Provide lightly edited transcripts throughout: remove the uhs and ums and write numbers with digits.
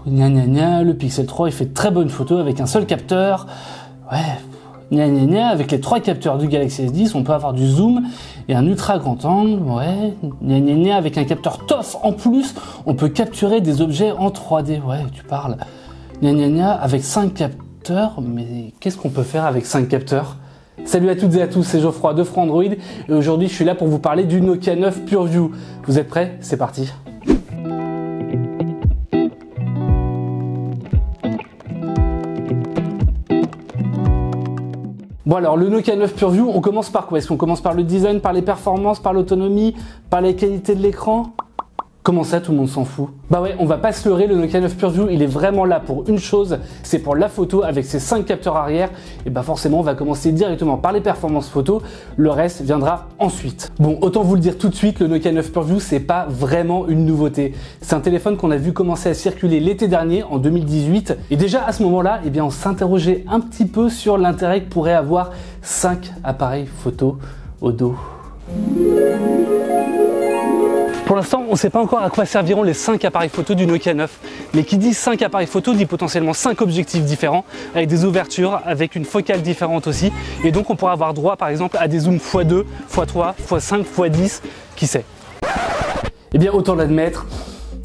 gna gna gna, le Pixel 3 il fait de très bonnes photos avec un seul capteur. Ouais, gna gna gna, avec les 3 capteurs du Galaxy S10, on peut avoir du zoom et un ultra grand angle. Ouais, gna gna gna, avec un capteur TOF en plus, on peut capturer des objets en 3D. Ouais, tu parles. Gna gna gna, avec 5 capteurs, mais qu'est-ce qu'on peut faire avec 5 capteurs? Salut à toutes et à tous, c'est Geoffroy de Frandroid et aujourd'hui je suis là pour vous parler du Nokia 9 PureView. Vous êtes prêts? C'est parti. Bon alors, le Nokia 9 PureView, on commence par quoi? Est-ce qu'on commence par le design, par les performances, par l'autonomie, par la qualité de l'écran? Comment ça, tout le monde s'en fout? Bah ouais, on va pas se leurrer, le Nokia 9 PureView, il est vraiment là pour une chose, c'est pour la photo avec ses 5 capteurs arrière. Et bah forcément, on va commencer directement par les performances photo, le reste viendra ensuite. Bon, autant vous le dire tout de suite, le Nokia 9 PureView, c'est pas vraiment une nouveauté. C'est un téléphone qu'on a vu commencer à circuler l'été dernier, en 2018. Et déjà à ce moment-là, eh bien, on s'interrogeait un petit peu sur l'intérêt que pourrait avoir 5 appareils photo au dos. Pour l'instant, on ne sait pas encore à quoi serviront les 5 appareils photo du Nokia 9. Mais qui dit 5 appareils photo dit potentiellement 5 objectifs différents, avec des ouvertures, avec une focale différente aussi. Et donc on pourra avoir droit par exemple à des zooms x2, x3, x5, x10, qui sait. Eh bien autant l'admettre,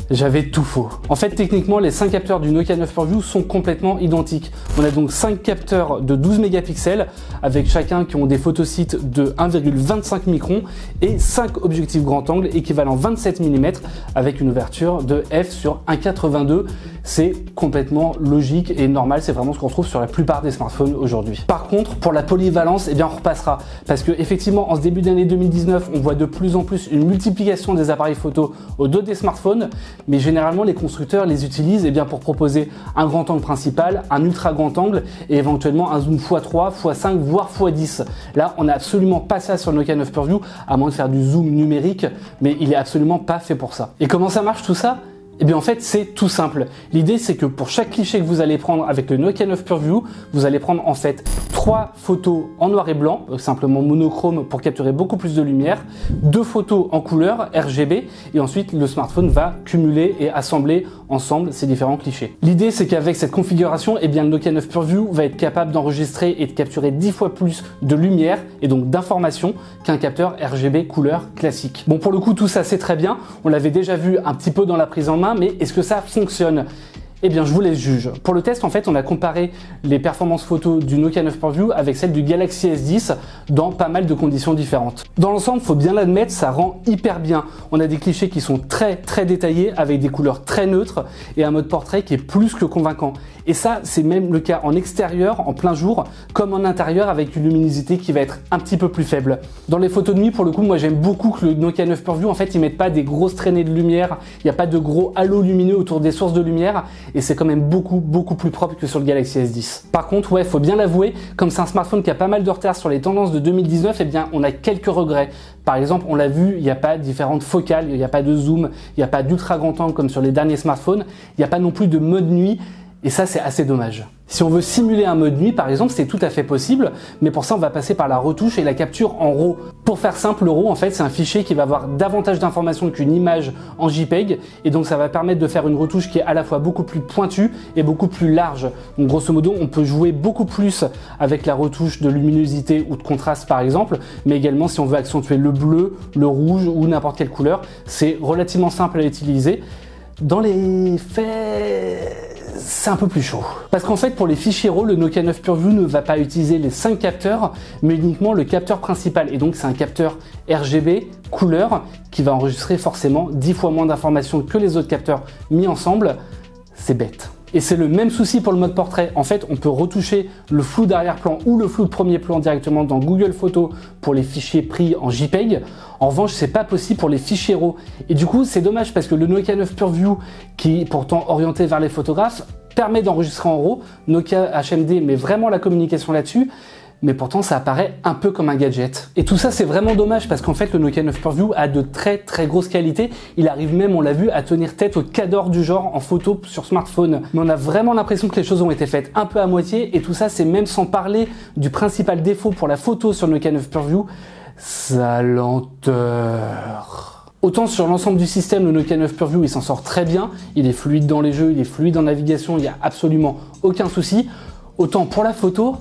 j'avais tout faux. En fait, techniquement, les 5 capteurs du Nokia 9 PureView sont complètement identiques. On a donc 5 capteurs de 12 mégapixels, avec chacun qui ont des photosites de 1,25 microns et 5 objectifs grand angle équivalent 27 mm avec une ouverture de f sur 1,82. C'est complètement logique et normal, c'est vraiment ce qu'on trouve sur la plupart des smartphones aujourd'hui. Par contre, pour la polyvalence, eh bien on repassera. Parce que effectivement, en ce début d'année 2019, on voit de plus en plus une multiplication des appareils photo au dos des smartphones. Mais généralement, les constructeurs les utilisent eh bien, pour proposer un grand angle principal, un ultra grand angle et éventuellement un zoom x3, x5, voire x10. Là, on n'a absolument pas ça sur le Nokia 9 PureView, à moins de faire du zoom numérique, mais il est absolument pas fait pour ça. Et comment ça marche tout ça? Eh bien en fait c'est tout simple. L'idée c'est que pour chaque cliché que vous allez prendre avec le Nokia 9 PureView, vous allez prendre en fait 3 photos en noir et blanc, simplement monochrome pour capturer beaucoup plus de lumière, 2 photos en couleur RGB et ensuite le smartphone va cumuler et assembler ensemble ces différents clichés. L'idée c'est qu'avec cette configuration, eh bien le Nokia 9 PureView va être capable d'enregistrer et de capturer 10 fois plus de lumière et donc d'informations qu'un capteur RGB couleur classique. Bon pour le coup tout ça c'est très bien, on l'avait déjà vu un petit peu dans la prise en main, mais est-ce que ça fonctionne? Eh bien, je vous laisse juger. Pour le test, en fait, on a comparé les performances photo du Nokia 9 PureView avec celles du Galaxy S10 dans pas mal de conditions différentes. Dans l'ensemble, faut bien l'admettre, ça rend hyper bien. On a des clichés qui sont très détaillés avec des couleurs très neutres et un mode portrait qui est plus que convaincant. Et ça, c'est même le cas en extérieur, en plein jour, comme en intérieur avec une luminosité qui va être un petit peu plus faible. Dans les photos de nuit, pour le coup, moi j'aime beaucoup que le Nokia 9 PureView, en fait, ils mettent pas des grosses traînées de lumière, il n'y a pas de gros halos lumineux autour des sources de lumière. Et c'est quand même beaucoup plus propre que sur le Galaxy S10. Par contre, ouais, faut bien l'avouer, comme c'est un smartphone qui a pas mal de retard sur les tendances de 2019, eh bien, on a quelques regrets. Par exemple, on l'a vu, il n'y a pas différentes focales, il n'y a pas de zoom, il n'y a pas d'ultra grand angle comme sur les derniers smartphones, il n'y a pas non plus de mode nuit, et ça, c'est assez dommage. Si on veut simuler un mode nuit, par exemple, c'est tout à fait possible, mais pour ça, on va passer par la retouche et la capture en RAW. Pour faire simple, le RAW, en fait, c'est un fichier qui va avoir davantage d'informations qu'une image en JPEG, et donc ça va permettre de faire une retouche qui est à la fois beaucoup plus pointue et beaucoup plus large. Donc, grosso modo, on peut jouer beaucoup plus avec la retouche de luminosité ou de contraste, par exemple, mais également si on veut accentuer le bleu, le rouge ou n'importe quelle couleur, c'est relativement simple à utiliser. Dans les faits, c'est un peu plus chaud. Parce qu'en fait, pour les fichiers RAW, le Nokia 9 PureView ne va pas utiliser les 5 capteurs, mais uniquement le capteur principal. Et donc, c'est un capteur RGB couleur qui va enregistrer forcément 10 fois moins d'informations que les autres capteurs mis ensemble. C'est bête. Et c'est le même souci pour le mode portrait. En fait, on peut retoucher le flou d'arrière-plan ou le flou de premier plan directement dans Google Photos pour les fichiers pris en JPEG. En revanche, c'est pas possible pour les fichiers RAW. Et du coup, c'est dommage parce que le Nokia 9 PureView, qui est pourtant orienté vers les photographes, permet d'enregistrer en RAW. Nokia HMD met vraiment la communication là-dessus. Mais pourtant ça apparaît un peu comme un gadget. Et tout ça c'est vraiment dommage parce qu'en fait le Nokia 9 PureView a de très grosses qualités. Il arrive même, on l'a vu, à tenir tête au cador du genre en photo sur smartphone. Mais on a vraiment l'impression que les choses ont été faites un peu à moitié et tout ça c'est même sans parler du principal défaut pour la photo sur le Nokia 9 PureView, sa lenteur. Autant sur l'ensemble du système, le Nokia 9 PureView il s'en sort très bien, il est fluide dans les jeux, il est fluide en navigation, il n'y a absolument aucun souci. Autant pour la photo,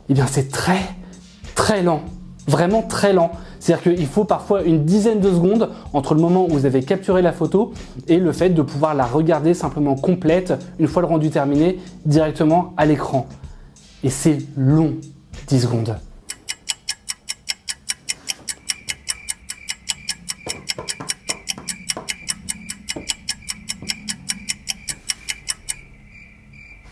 eh bien c'est très lent, vraiment très lent. C'est-à-dire qu'il faut parfois une dizaine de secondes entre le moment où vous avez capturé la photo et le fait de pouvoir la regarder simplement complète, une fois le rendu terminé, directement à l'écran. Et c'est long, 10 secondes.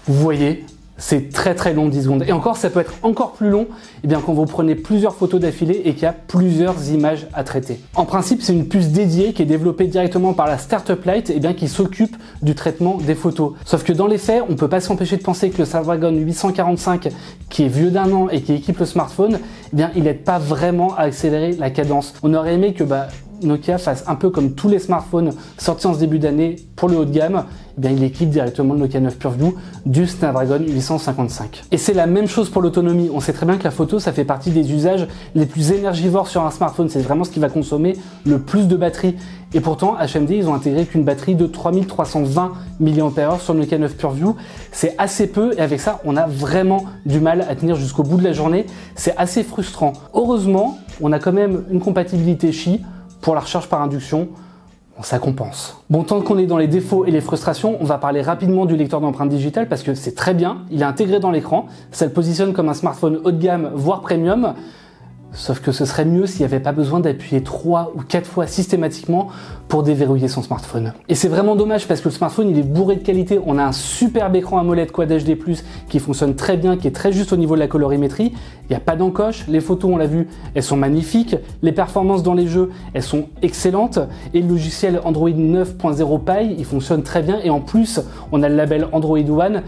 Vous voyez, c'est très long 10 secondes. Et encore, ça peut être encore plus long quand vous prenez plusieurs photos d'affilée et qu'il y a plusieurs images à traiter. En principe, c'est une puce dédiée qui est développée directement par la Startup Lite qui s'occupe du traitement des photos. Sauf que dans les faits, on ne peut pas s'empêcher de penser que le Snapdragon 845, qui est vieux d'1 an et qui équipe le smartphone, il n'aide pas vraiment à accélérer la cadence. On aurait aimé que Nokia fasse un peu comme tous les smartphones sortis en ce début d'année pour le haut de gamme, il équipe directement le Nokia 9 PureView du Snapdragon 855. Et c'est la même chose pour l'autonomie. On sait très bien que la photo, ça fait partie des usages les plus énergivores sur un smartphone. C'est vraiment ce qui va consommer le plus de batterie. Et pourtant, HMD, ils ont intégré qu'une batterie de 3320 mAh sur le Nokia 9 PureView. C'est assez peu et avec ça, on a vraiment du mal à tenir jusqu'au bout de la journée. C'est assez frustrant. Heureusement, on a quand même une compatibilité Qi pour la recharge par induction. Ça compense. Bon, tant qu'on est dans les défauts et les frustrations, on va parler rapidement du lecteur d'empreintes digitales parce que c'est très bien, il est intégré dans l'écran, ça le positionne comme un smartphone haut de gamme, voire premium. Sauf que ce serait mieux s'il n'y avait pas besoin d'appuyer 3 ou 4 fois systématiquement pour déverrouiller son smartphone. Et c'est vraiment dommage parce que le smartphone il est bourré de qualité. On a un superbe écran AMOLED Quad HD+, qui fonctionne très bien, qui est très juste au niveau de la colorimétrie. Il n'y a pas d'encoche, les photos on l'a vu, elles sont magnifiques. Les performances dans les jeux, elles sont excellentes. Et le logiciel Android 9.0 Pie, il fonctionne très bien. Et en plus, on a le label Android One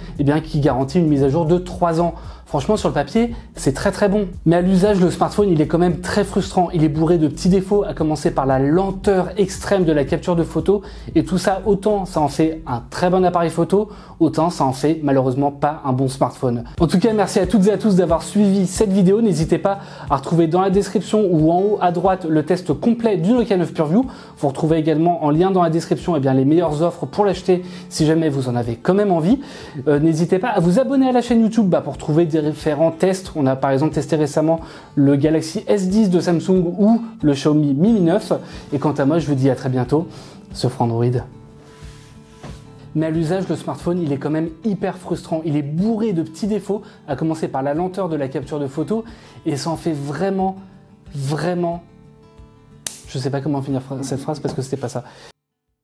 qui garantit une mise à jour de 3 ans. Franchement, sur le papier, c'est très bon. Mais à l'usage, le smartphone, il est quand même très frustrant. Il est bourré de petits défauts, à commencer par la lenteur extrême de la capture de photos. Et tout ça, autant ça en fait un très bon appareil photo, autant ça en fait malheureusement pas un bon smartphone. En tout cas, merci à toutes et à tous d'avoir suivi cette vidéo. N'hésitez pas à retrouver dans la description ou en haut à droite le test complet du Nokia 9 PureView. Vous retrouvez également en lien dans la description les meilleures offres pour l'acheter si jamais vous en avez quand même envie. N'hésitez pas à vous abonner à la chaîne YouTube pour trouver des différents tests. On a par exemple testé récemment le Galaxy S10 de Samsung ou le Xiaomi Mi Mi 9. Et quant à moi, je vous dis à très bientôt sur Android. Mais à l'usage, le smartphone, il est quand même hyper frustrant. Il est bourré de petits défauts, à commencer par la lenteur de la capture de photos. Et ça en fait vraiment... Je sais pas comment finir cette phrase parce que c'était pas ça.